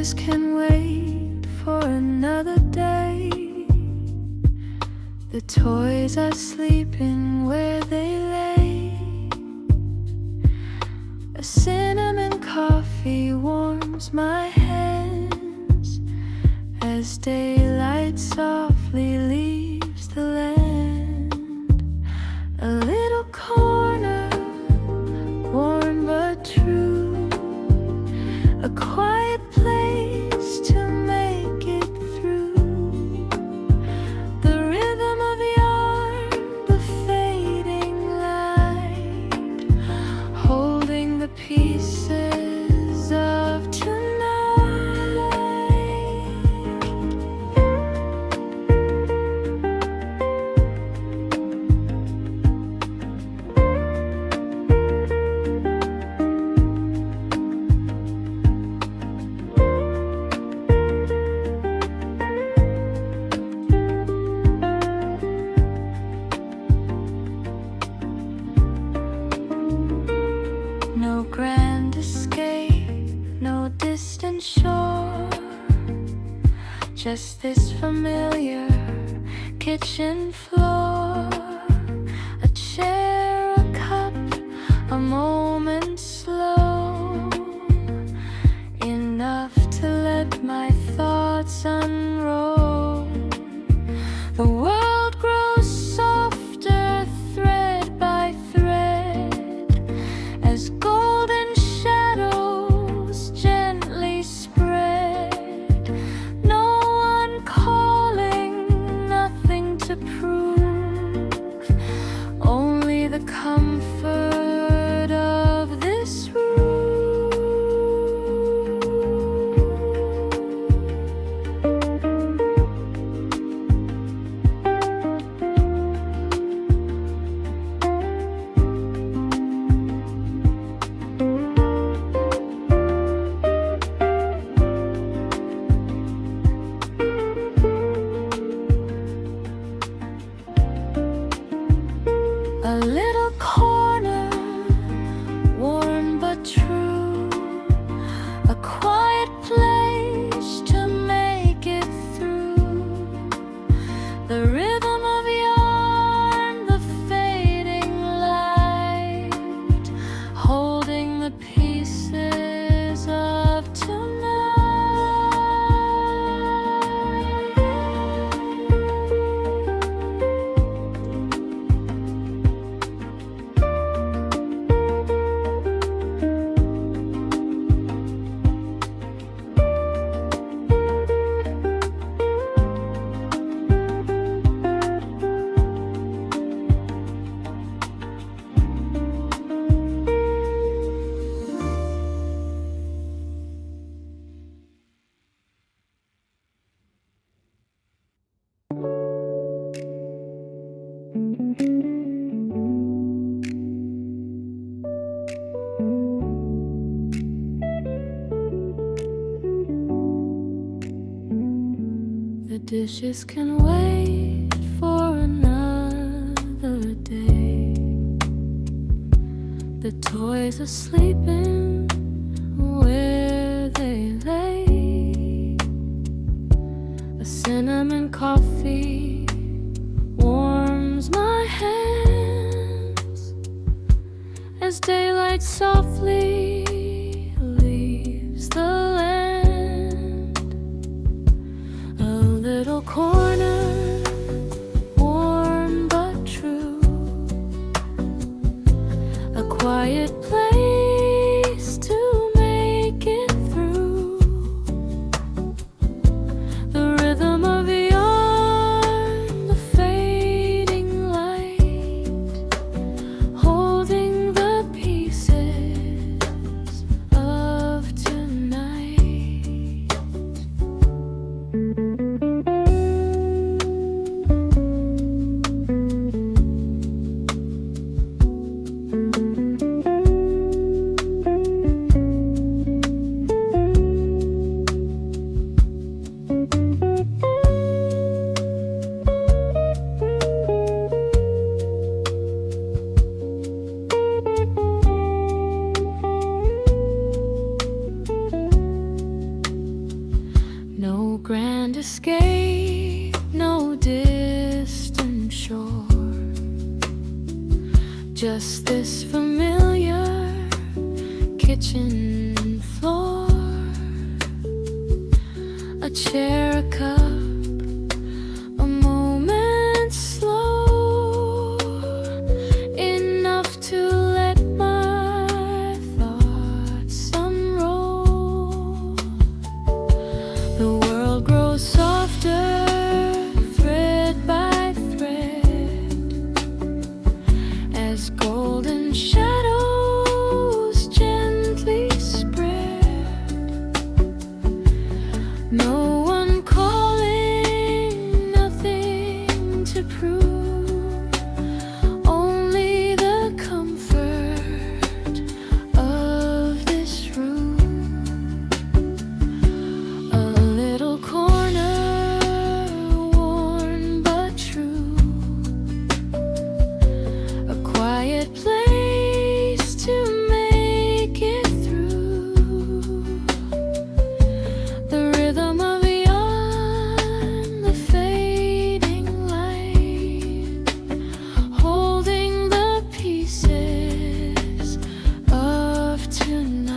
dishes can wait for another day. The toys are sleeping where they lay. A cinnamon coffee warms my hands as daylight softly leaves the land. A little corner, warm but true, a quiet place to make it through. The rhythm of yarn, the fading light, holding the pieces of tonight. No grand escape, no distant shore, just this familiar kitchen floor. A chair, a cup, a moment slow, enough to let my thoughts unroll. The world grows softer thread by thread as golden shadows gently spread. No one calling, nothing to prove, only the comfort of this room. A little corner, warm but true, a quiet place to make it through. The rhythm of yarn, the fading light, holding the pieces of tonight. The dishes can wait for another day. The toys are sleeping where they lay. A cinnamon coffee warms my hands as daylight softly leaves the land. A little corner, warm but true, a quiet place to make it through. The rhythm of yarn, the fading light, holding the pieces Just this familiar kitchen floor, a chair, a cup, a moment slow, enough to let my thoughts unroll. The world grows softer, thread by thread, as golden shadows gently spread. No one calling, nothing to prove, only the comfort of this room. A little corner, worn but true, a quiet place to make it through. The rhythm of yarn, the fading light, holding the pieces of tonight.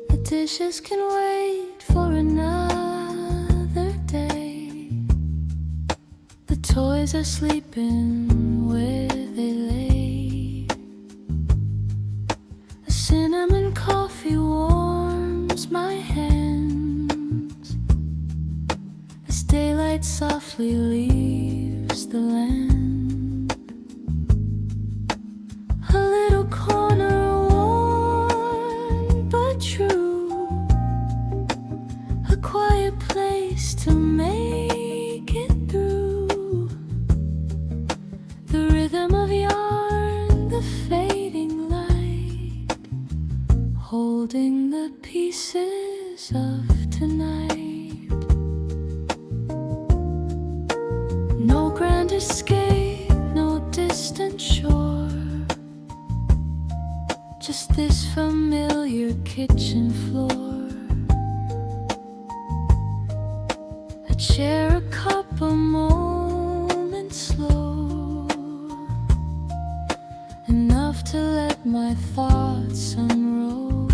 The dishes can wait for another day. The toys are sleeping where they lay. A cinnamon coffee warms my hands as daylight softly leaves the land. A little corner, worn but true, a quiet place to make it through. The rhythm of yarn, the fading light, holding the pieces of tonight. No grand escape, no distant shore, just this familiar kitchen floor. A chair, a cup, a moment slow, enough to let my thoughts unroll.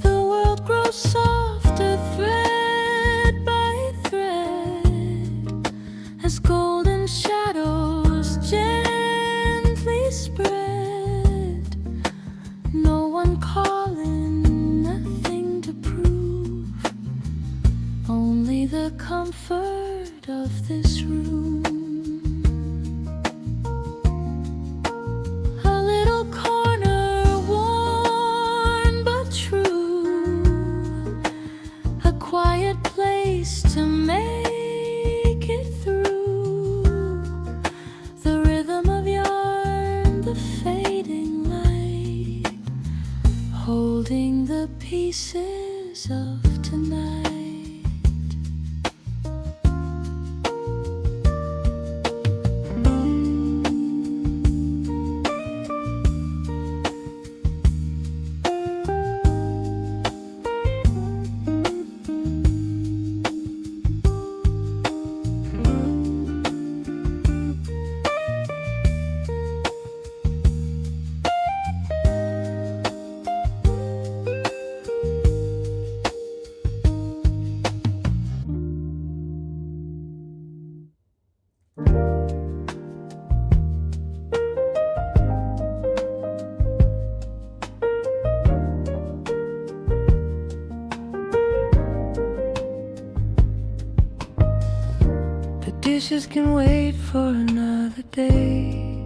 The world grows softer, thread by thread, as golden shadows gently spread. No one calling, nothing to prove, only the comfort of this room. A little corner, worn but true, a quiet place to make it through. The rhythm of yarn, the fading light, holding the pieces of tonight. Dishes can wait for another day.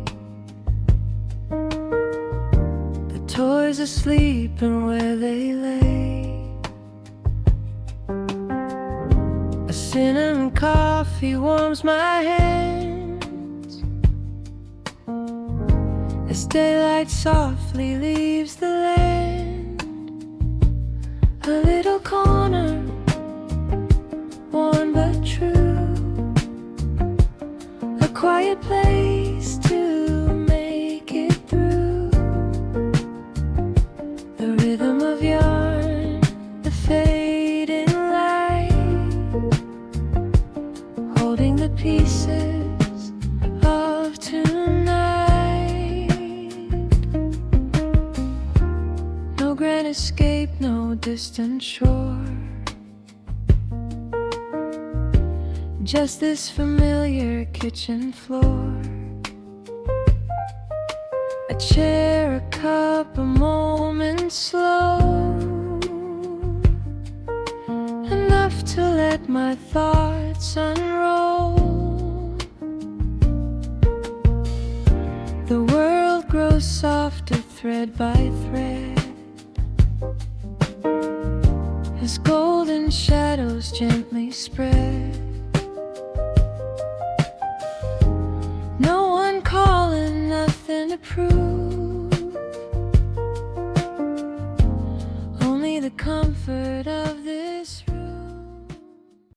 The toys are sleeping where they lay. A cinnamon coffee warms my hands as daylight softly leaves the land. A little corner, warm but true, a quiet place to make it through. The rhythm of yarn, the fading light, holding the pieces of tonight. No grand escape, no distant shore, just this familiar kitchen floor. A chair, a cup, a moment slow, enough to let my thoughts unroll. The world grows softer thread by thread as golden shadows gently spread. No one calling, nothing to prove, only the comfort of